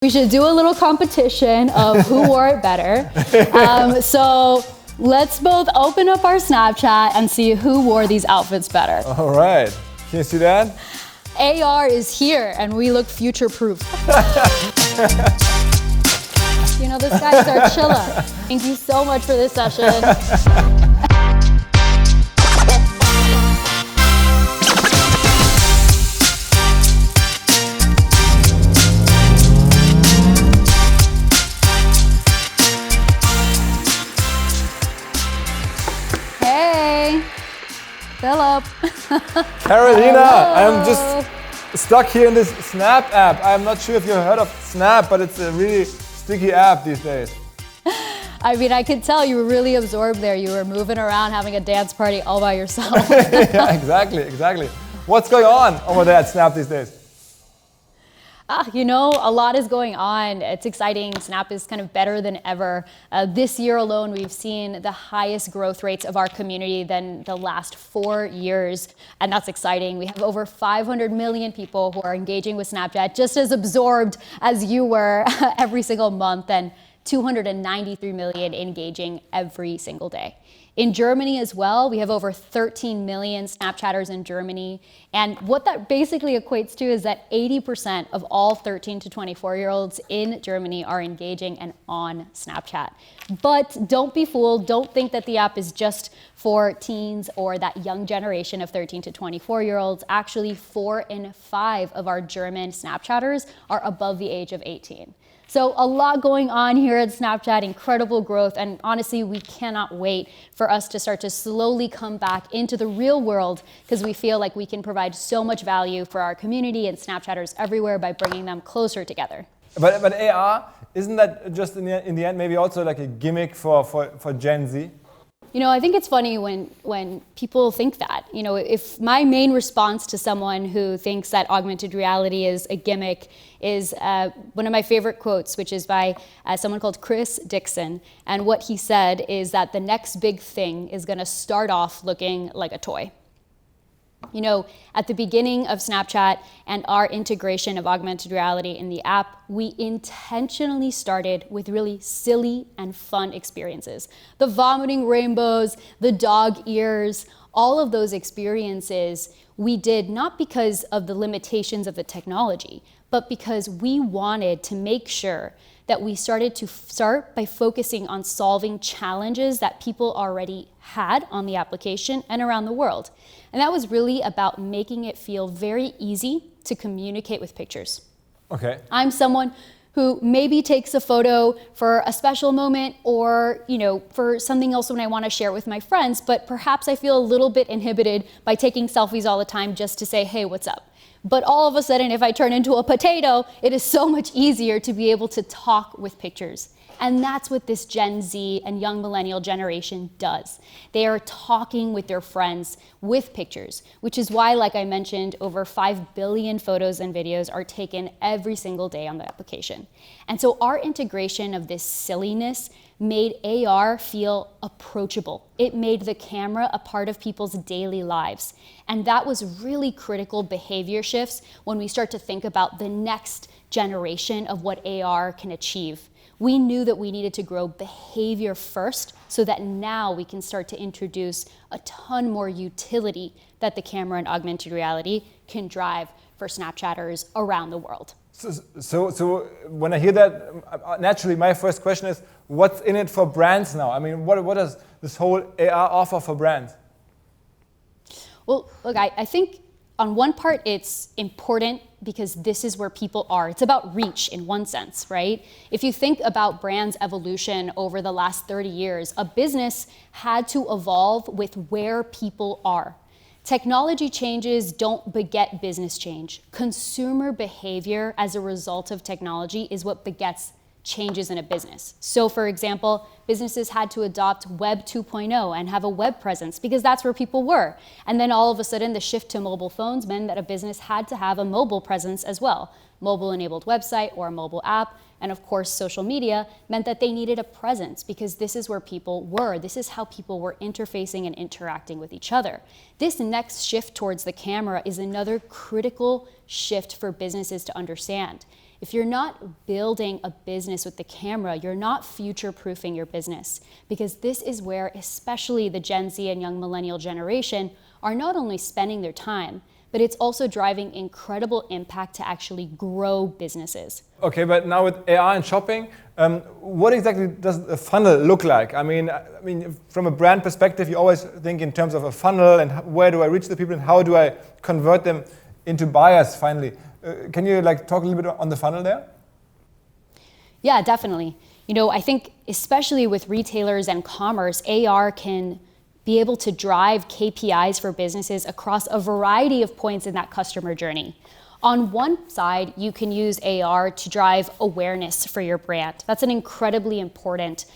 We should do a little competition of who wore it better. So let's both open up our Snapchat and see who wore these outfits better. All right. Can you see that? AR is here and we look future-proof. You know, this guy's our chilla. Thank you so much for this session. Philip. Carolina, I'm just stuck here in this Snap app. I'm not sure if you've heard of Snap, but it's a really sticky app these days. I mean, I could tell you were really absorbed there. You were moving around, having a dance party all by yourself. Yeah, exactly. What's going on over there at Snap these days? You know, a lot is going on. It's exciting. Snap is kind of better than ever. This year alone, we've seen the highest growth rates of our community than the last 4 years. And that's exciting. We have over 500 million people who are engaging with Snapchat, just as absorbed as you were every single month, and 293 million engaging every single day. In Germany as well, we have over 13 million Snapchatters in Germany. And what that basically equates to is that 80% of all 13 to 24-year-olds in Germany are engaging and on Snapchat. But don't be fooled. Don't think that the app is just for teens or that young generation of 13 to 24-year-olds. Actually, 4 in 5 of our German Snapchatters are above the age of 18. So a lot going on here at Snapchat, incredible growth, and honestly, we cannot wait for us to start to slowly come back into the real world because we feel like we can provide so much value for our community and Snapchatters everywhere by bringing them closer together. But AR, isn't that just in the end maybe also like a gimmick for Gen Z? You know, I think it's funny when people think that. You know, if my main response to someone who thinks that augmented reality is a gimmick is one of my favorite quotes, which is by someone called Chris Dixon. And what he said is that the next big thing is going to start off looking like a toy. You know, at the beginning of Snapchat and our integration of augmented reality in the app, we intentionally started with really silly and fun experiences. The vomiting rainbows, the dog ears, all of those experiences we did not because of the limitations of the technology, but because we wanted to make sure that we start by focusing on solving challenges that people already had on the application and around the world. And that was really about making it feel very easy to communicate with pictures. Okay. I'm someone who maybe takes a photo for a special moment or, you know, for something else when I want to share with my friends, but perhaps I feel a little bit inhibited by taking selfies all the time just to say, hey, what's up? But all of a sudden, if I turn into a potato, it is so much easier to be able to talk with pictures. And that's what this Gen Z and young millennial generation does. They are talking with their friends with pictures, which is why, like I mentioned, over 5 billion photos and videos are taken every single day on the application. And so our integration of this silliness made AR feel approachable. It made the camera a part of people's daily lives. And that was really critical behavior shifts when we start to think about the next generation of what AR can achieve. We knew that we needed to grow behavior first so that now we can start to introduce a ton more utility that the camera and augmented reality can drive for Snapchatters around the world. So when I hear that, naturally my first question is, what's in it for brands now? I mean, what does this whole AR offer for brands? Well, look, I think on one part it's important because this is where people are. It's about reach in one sense, right? If you think about brands' evolution over the last 30 years, a business had to evolve with where people are. Technology changes don't beget business change. Consumer behavior as a result of technology is what begets changes in a business. So for example, businesses had to adopt Web 2.0 and have a web presence because that's where people were. And then all of a sudden the shift to mobile phones meant that a business had to have a mobile presence as well. Mobile-enabled website or a mobile app, and of course social media meant that they needed a presence because this is where people were. This is how people were interfacing and interacting with each other. This next shift towards the camera is another critical shift for businesses to understand. If you're not building a business with the camera, you're not future-proofing your business, because this is where especially the Gen Z and young millennial generation are not only spending their time, but it's also driving incredible impact to actually grow businesses. Okay, but now with AR and shopping, what exactly does a funnel look like? I mean, from a brand perspective, you always think in terms of a funnel and where do I reach the people and how do I convert them into buyers finally. Can you talk a little bit on the funnel there? Yeah, definitely. I think especially with retailers and commerce, AR can be able to drive KPIs for businesses across a variety of points in that customer journey. On one side, you can use AR to drive awareness for your brand. That's an incredibly important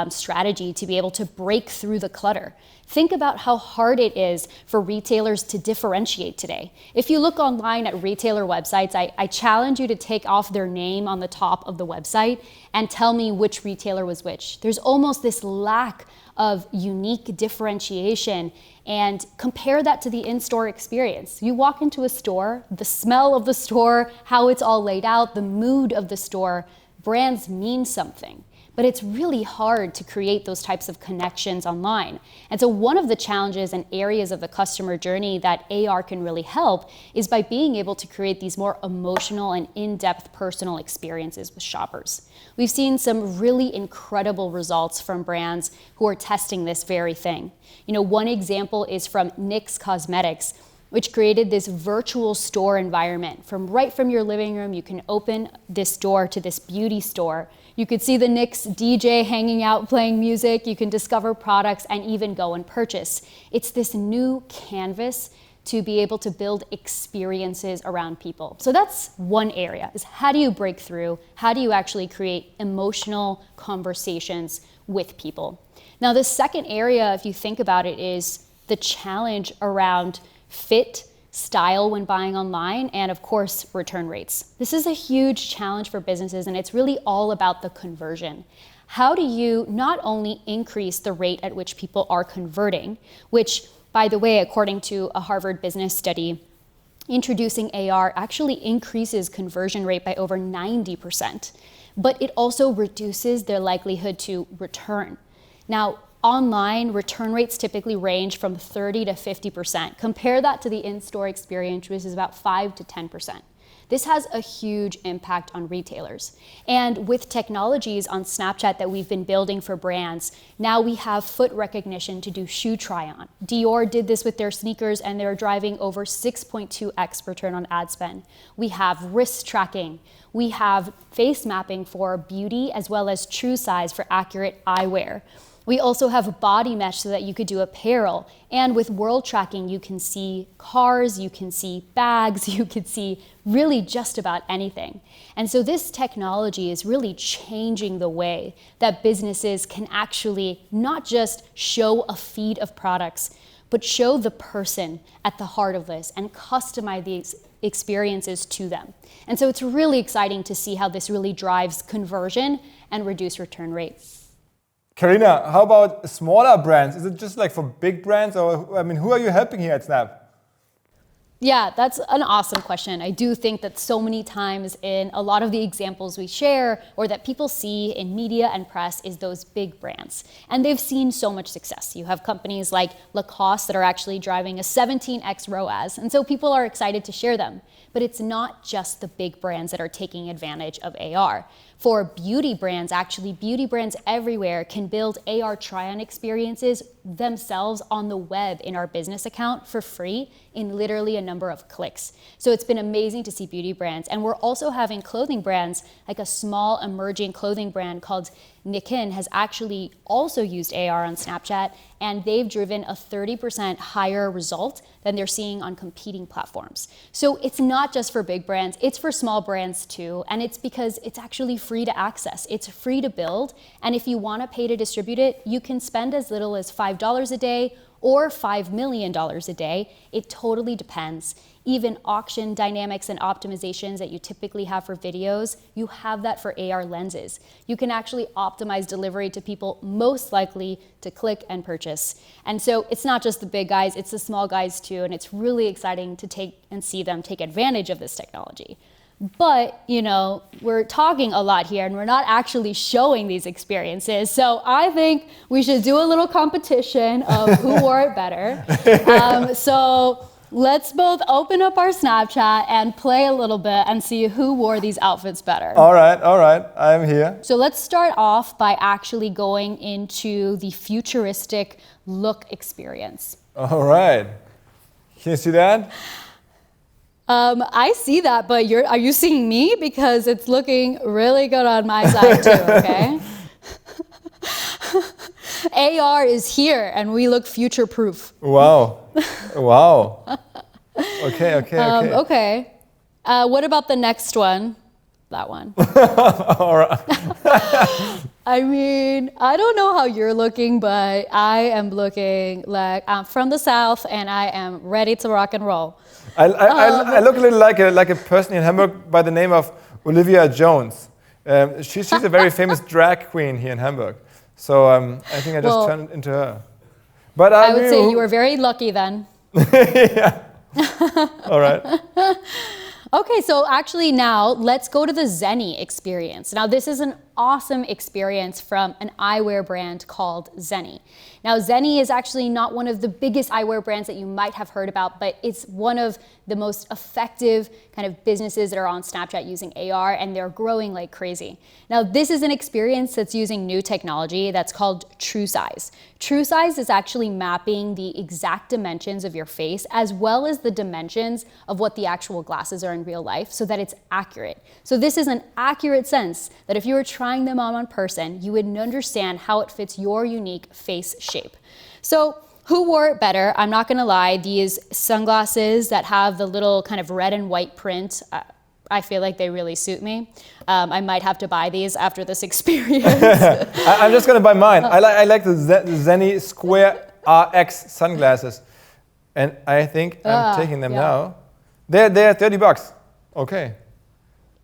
strategy to be able to break through the clutter. Think about how hard it is for retailers to differentiate today. If you look online at retailer websites, I challenge you to take off their name on the top of the website and tell me which retailer was which. There's almost this lack of unique differentiation, and compare that to the in-store experience. You walk into a store, the smell of the store, how it's all laid out, the mood of the store, brands mean something. But it's really hard to create those types of connections online. And so one of the challenges and areas of the customer journey that AR can really help is by being able to create these more emotional and in-depth personal experiences with shoppers. We've seen some really incredible results from brands who are testing this very thing. One example is from NYX Cosmetics, which created this virtual store environment. Right from your living room, you can open this door to this beauty store. You could see the NYX DJ hanging out, playing music. You can discover products and even go and purchase. It's this new canvas to be able to build experiences around people. So that's one area, is how do you break through? How do you actually create emotional conversations with people? Now, the second area, if you think about it, is the challenge around fit, style when buying online, and of course, return rates. This is a huge challenge for businesses, and it's really all about the conversion. How do you not only increase the rate at which people are converting, which, by the way, according to a Harvard business study, introducing AR actually increases conversion rate by over 90%, but it also reduces their likelihood to return. Now, online, return rates typically range from 30 to 50%. Compare that to the in-store experience, which is about 5 to 10%. This has a huge impact on retailers. And with technologies on Snapchat that we've been building for brands, now we have foot recognition to do shoe try-on. Dior did this with their sneakers, and they're driving over 6.2x return on ad spend. We have wrist tracking. We have face mapping for beauty, as well as true size for accurate eyewear. We also have body mesh so that you could do apparel. And with world tracking, you can see cars, you can see bags, you can see really just about anything. And so this technology is really changing the way that businesses can actually not just show a feed of products, but show the person at the heart of this and customize these experiences to them. And so it's really exciting to see how this really drives conversion and reduce return rates. Carolina, how about smaller brands? Is it just for big brands, or who are you helping here at Snap? Yeah, that's an awesome question. I do think that so many times in a lot of the examples we share or that people see in media and press is those big brands. And they've seen so much success. You have companies like Lacoste that are actually driving a 17x ROAS, and so people are excited to share them. But it's not just the big brands that are taking advantage of AR. For beauty brands, actually, beauty brands everywhere can build AR try-on experiences themselves on the web in our business account for free in literally a number of clicks. So it's been amazing to see beauty brands. And we're also having clothing brands, like a small emerging clothing brand called Nikin has actually also used AR on Snapchat, and they've driven a 30% higher result than they're seeing on competing platforms. So it's not just for big brands, it's for small brands too, and it's because it's actually free to access. It's free to build, and if you want to pay to distribute it, you can spend as little as $5 a day or $5 million a day. It totally depends. Even auction dynamics and optimizations that you typically have for videos, you have that for AR lenses. You can actually optimize delivery to people most likely to click and purchase. And so it's not just the big guys, it's the small guys too, and it's really exciting to see them take advantage of this technology. But, we're talking a lot here and we're not actually showing these experiences. So I think we should do a little competition of who wore it better. So let's both open up our Snapchat and play a little bit and see who wore these outfits better. All right, I'm here. So let's start off by actually going into the futuristic look experience. All right. Can you see that? I see that, but are you seeing me? Because it's looking really good on my side too, okay? AR is here and we look future-proof. Wow. Okay. Okay. What about the next one? That one. All right. I mean, I don't know how you're looking, but I am looking like I'm from the South and I am ready to rock and roll. I look a little like a person in Hamburg by the name of Olivia Jones. She's a very famous drag queen here in Hamburg. So I think I just turned into her. But I would say you were very lucky then. Yeah. All right. Okay, so actually now let's go to the Zenni experience. Now this is an awesome experience from an eyewear brand called Zenni. Now Zenni is actually not one of the biggest eyewear brands that you might have heard about, but it's one of the most effective kind of businesses that are on Snapchat using AR, and they're growing like crazy. Now this is an experience that's using new technology that's called True Size. True Size is actually mapping the exact dimensions of your face as well as the dimensions of what the actual glasses are in real life so that it's accurate. So this is an accurate sense that if you were trying them on person, you would understand how it fits your unique face shape. So who wore it better? I'm not gonna lie, these sunglasses that have the little kind of red and white print, I feel like they really suit me. I might have to buy these after this experience. I'm just gonna buy mine. I like the Zenni Square RX sunglasses. And I think I'm taking them now. They're $30. Okay.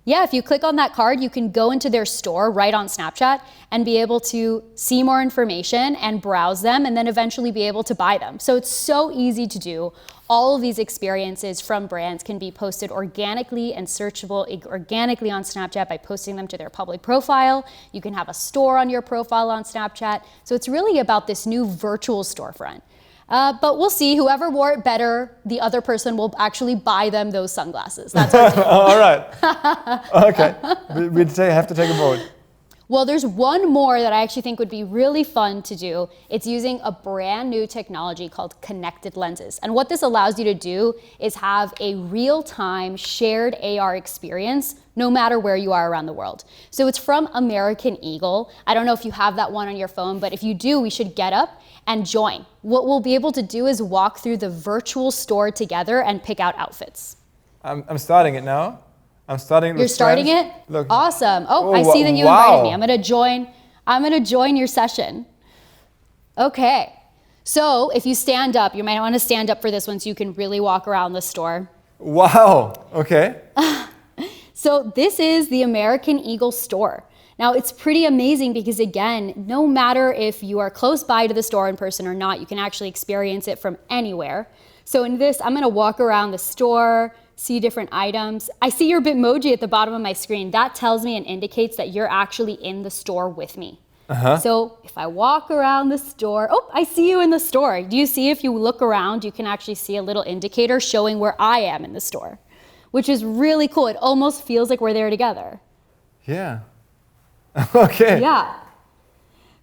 Yeah, if you click on that card, you can go into their store right on Snapchat and be able to see more information and browse them and then eventually be able to buy them. So it's so easy to do. All of these experiences from brands can be posted organically and searchable organically on Snapchat by posting them to their public profile. You can have a store on your profile on Snapchat. So it's really about this new virtual storefront. But we'll see. Whoever wore it better, the other person will actually buy them those sunglasses. That's our deal. All right. Okay. We have to take a vote. Well, there's one more that I actually think would be really fun to do. It's using a brand new technology called connected lenses. And what this allows you to do is have a real-time shared AR experience no matter where you are around the world. So it's from American Eagle. I don't know if you have that one on your phone, but if you do, we should get up and join. What we'll be able to do is walk through the virtual store together and pick out outfits. I'm starting it now. You're starting it? Look. Awesome. Oh, I see that you invited me. I'm gonna join your session. Okay. So if you stand up, you might want to stand up for this one so you can really walk around the store. Wow. Okay. So this is the American Eagle store. Now it's pretty amazing because again, no matter if you are close by to the store in person or not, you can actually experience it from anywhere. So in this, I'm gonna walk around the store, see different items. I see your Bitmoji at the bottom of my screen. That tells me and indicates that you're actually in the store with me. So if I walk around the store, oh, I see you in the store. Do you see if you look around, you can actually see a little indicator showing where I am in the store, which is really cool. It almost feels like we're there together. Yeah. Okay. Yeah.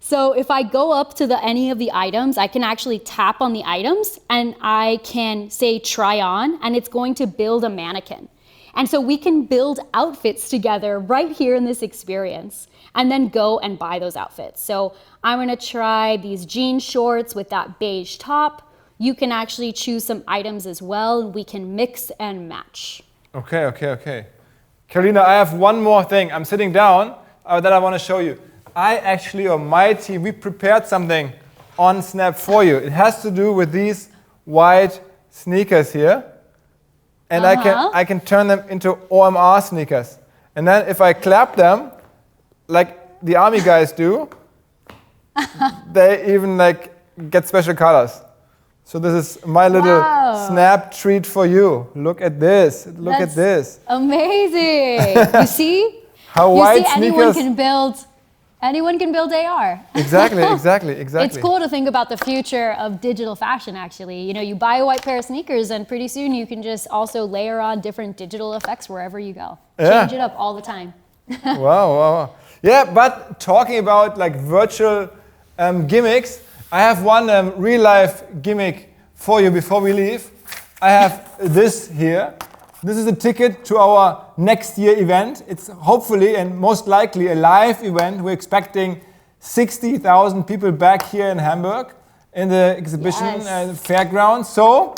So if I go up to any of the items, I can actually tap on the items and I can say try on, and it's going to build a mannequin. And so we can build outfits together right here in this experience and then go and buy those outfits. So I'm gonna try these jean shorts with that beige top. You can actually choose some items as well, and we can mix and match. Okay. Carolina, I have one more thing. I'm sitting down that I want to show you. I actually, or my team, we prepared something on Snap for you. It has to do with these white sneakers here. And I can turn them into OMR sneakers. And then if I clap them, like the army guys do, they even like get special colors. So this is my little Wow. snap treat for you. Look at this. Look That's at this. amazing. You see? How You white see, sneakers. anyone can build AR. Exactly, exactly, exactly. It's cool to think about the future of digital fashion, actually. You know, you buy a white pair of sneakers and pretty soon you can just also layer on different digital effects wherever you go. Yeah. Change it up all the time. Wow. Yeah, but talking about like virtual gimmicks, I have one real life gimmick for you before we leave. I have this here. This is a ticket to our next year event. It's hopefully and most likely a live event. We're expecting 60,000 people back here in Hamburg in the exhibition fairground. So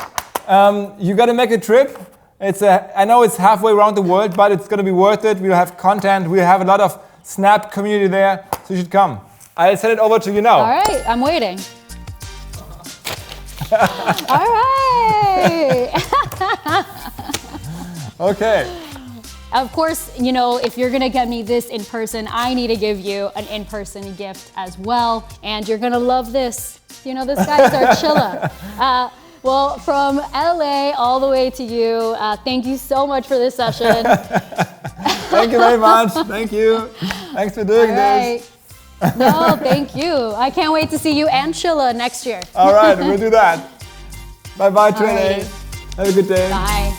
you got to make a trip. I know it's halfway around the world, but it's going to be worth it. We'll have content. We'll have a lot of Snap community there, so you should come. I'll send it over to you now. All right, I'm waiting. All right. Okay. Of course, you know, if you're gonna get me this in person, I need to give you an in-person gift as well. And you're gonna love this. You know, this guy's our chilla. Well, from LA all the way to you, thank you so much for this session. Thank you very much. Thank you. Thanks for doing this. No, thank you. I can't wait to see you and Chilla next year. All right, we'll do that. Bye-bye, Trine. Alrighty. Have a good day. Bye.